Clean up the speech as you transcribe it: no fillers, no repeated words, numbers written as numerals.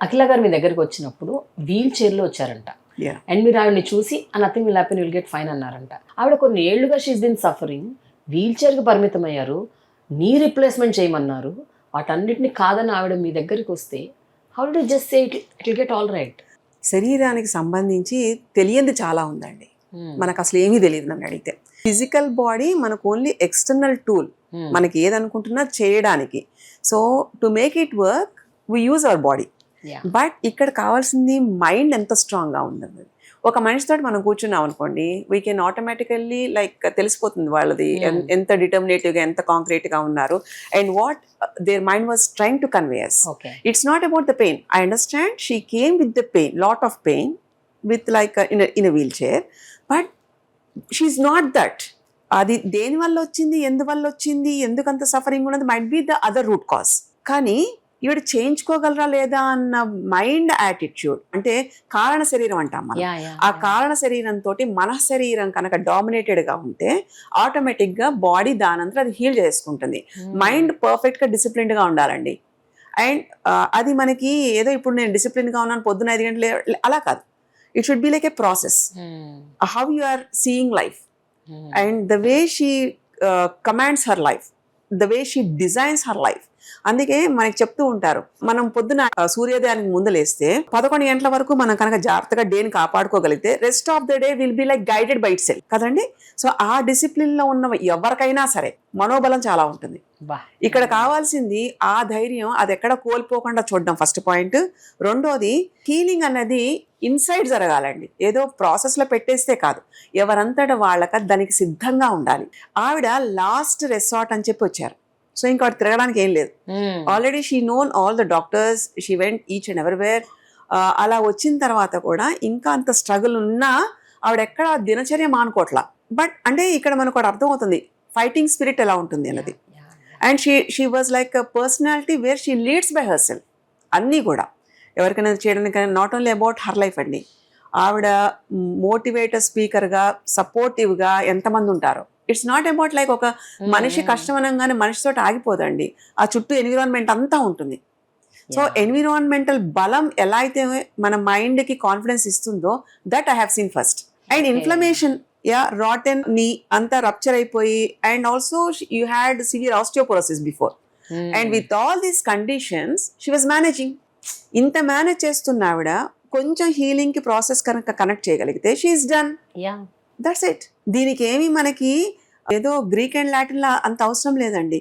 అఖిల గారు మీ దగ్గరికి వచ్చినప్పుడు వీల్ చైర్లో వచ్చారంట. Yeah. అండ్ మీరు ఆవిడని చూసి nothing will happen, will get fine అన్నారంట. ఆవిడ కొన్ని ఏళ్లుగా షీస్ బిన్ సఫరింగ్, వీల్ చైర్కి పరిమితం అయ్యారు, నీ రిప్లేస్మెంట్ చేయమన్నారు. వాటన్నిటిని కాదని ఆవిడ మీ దగ్గరికి వస్తే how do just say it will get all right? శరీరానికి సంబంధించి తెలియంది చాలా ఉందండి. మనకు అసలు ఏమీ తెలియదు నన్ను అడిగితే. ఫిజికల్ బాడీ మనకు ఓన్లీ ఎక్స్టర్నల్ టూల్, మనకి ఏదనుకుంటున్నా చేయడానికి. So to make it work we use our body. But ఇక్కడ కావాల్సింది మైండ్ ఎంత స్ట్రాంగ్గా ఉందన్నది. ఒక మనిషితో మనం కూర్చున్నాం అనుకోండి, వీ కెన్ ఆటోమేటికల్లీ లైక్ తెలిసిపోతుంది వాళ్ళది ఎంత డిటర్మినేటివ్గా, ఎంత కాంక్రీట్గా ఉన్నారు, and what their mind was trying to conveyers. It's not about the pain. I understand she came with the pain, lot of pain with like in a wheel chair, but she's not that. అది దేని వల్ల వచ్చింది, ఎందువల్ల వచ్చింది, ఎందుకంత suffering ఉన్నది, might be the other root cause. కానీ ఈవిడ చేయించుకోగలరా లేదా అన్న మైండ్ యాటిట్యూడ్, అంటే కారణ శరీరం అంటాం మనం. ఆ కారణ శరీరంతో మన శరీరం కనుక డామినేటెడ్గా ఉంటే ఆటోమేటిక్గా బాడీ దానంతా అది హీల్ చేసుకుంటుంది. మైండ్ పర్ఫెక్ట్గా డిసిప్లిన్డ్గా ఉండాలండి. అండ్ అది మనకి ఏదో ఇప్పుడు నేను డిసిప్లిన్గా ఉన్నాను పొద్దున 5 గంటలు అలా కాదు. It should be like a process. How you are seeing life, and the way she commands her life, the way she designs her life. అందుకే మనకి చెప్తూ ఉంటారు, మనం పొద్దున సూర్యోదయానికి ముందు లేస్తే 11 గంటల వరకు మనం కనుక జాగ్రత్తగా డేని కాపాడుకోగలిగితే rest of the day will be like guided by itself కదండి. సో ఆ డిసిప్లిన్ లో ఉన్న ఎవరికైనా సరే మనోబలం చాలా ఉంటుంది. ఇక్కడ కావాల్సింది ఆ ధైర్యం, అది ఎక్కడ కోల్పోకుండా చూడడం ఫస్ట్ పాయింట్. రెండోది, హీలింగ్ అన్నది ఇన్సైడ్ జరగాలండి, ఏదో ప్రాసెస్ లో పెట్టేస్తే కాదు, ఎవరంతటా వాళ్ళక దానికి సిద్ధంగా ఉండాలి. ఆవిడ లాస్ట్ రెసార్ట్ అని చెప్పి వచ్చారు. సో ఇంకా వాడు తిరగడానికి ఏం లేదు. Already she known all the doctors, she went each and everywhere. అలా వచ్చిన తర్వాత కూడా ఇంకా అంత స్ట్రగుల్ ఉన్నా ఆవిడ ఎక్కడ దినచర్య మానుకోవట్లా. బట్ అంటే ఇక్కడ మనకు ఒకటి అర్థమవుతుంది ఫైటింగ్ స్పిరిట్ ఎలా ఉంటుంది అన్నది. And she was like a personality where she leads by her self. అన్నీ కూడా ఎవరికైనా చేయడానికి, not only about her life అండి. ఆవిడ మోటివేటర్ స్పీకర్గా, సపోర్టివ్గా ఎంతమంది ఉంటారో. ఇట్స్ నాట్ అబౌట్ లైక్ ఒక మనిషి కష్టం అనగానే మనిషితో ఆగిపోదండి, ఆ చుట్టూ ఎన్విరాన్మెంట్ అంతా ఉంటుంది. సో ఎన్విరాన్మెంటల్ బలం ఎలా అయితే మన మైండ్కి కాన్ఫిడెన్స్ ఇస్తుందో, that I have seen first. And inflammation, rotten నీ అంతా రప్చర్ అయిపోయి, and also you had severe osteoporosis before. And with all these conditions she was managing. ఇంత మేనేజ్ చేస్తున్న ఆవిడ కొంచెం హీలింగ్ కి ప్రాసెస్ కనుక కనెక్ట్ చేయగలిగితే షీఈస్ డన్. That's it. దీనికి ఏమి మనకి ఏదో గ్రీక్ అండ్ లాటిన్ లా అంత అవసరం లేదండి.